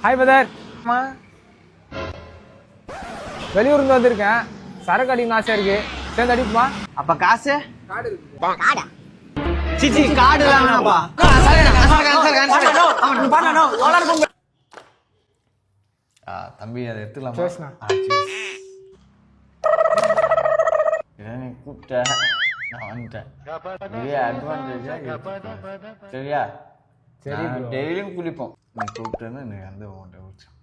Hi brother. வெளியூர்ந்து வந்திருக்கேன். சரக்கு அடிக்கணும் ஆசையா இருக்கு. சேர்ந்து அடிப்புமா? அப்ப காசு காடு இருக்கு. காடா சிச்சி காடு வேணாம்ப்பா. தம்பி அதை எடுத்துக்கலாம். சேஸ்ண்ணா. நீ கூப்பிட்ட நான் வந்துட்டேன். அட்வான்டேஜா சரியா? சரி டெய்லியும் குளிப்போம். நீ கூப்பிட்டேன்னு நீ வந்து உன்கிட்ட குடிச்சோம்.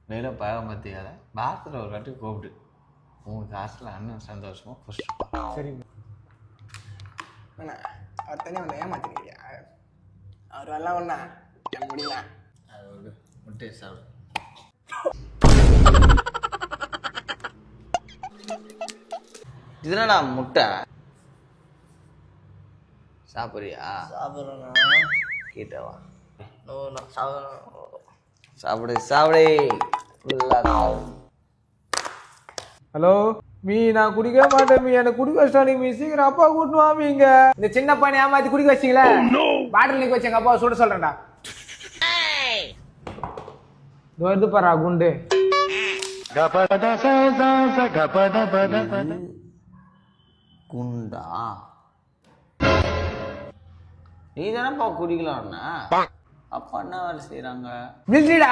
டெய்லியும் பழகம் பார்த்தியால பாரத்தில் ஒரு வாட்டி கூப்பிட்டு உன் காசில் அண்ணன் சந்தோஷமா குடிச்சிருப்பான். சரி அவர் தனியாக வந்து ஏமாத்திருக்கியா? அவர் வரலாம் ஒண்ணா என் முடியல. அது ஒரு முட்டையை சாப்பிடு. இதுனா முட்டை சாப்பிட்றியா? சாப்பிட்றேண்ணா. கேட்டவா நான் சாப்பிட்றேன். சாப்பிடு சாப்பிடு ஃபுல்லாக. ஹலோ மீ, நான் குடிக்க மாட்டேன் மீ. எனக்கு குடிக்க வச்சிட்டாங்க மீ. சீக்கிரம் அப்பா கூட்டினு வாங்க. இந்த சின்ன பையனை ஏமாத்தி குடிக்க வச்சிங்களே, பாட்டில் நிக்க வச்சு எங்க அப்பா சுட சொல்றேன்டா. இது பாரா குண்டு. குண்டா நீ தானப்பா குடிக்கலாம்னா அப்பா என்ன வேலை செய்யறாங்க? மில்ட்ரிடா.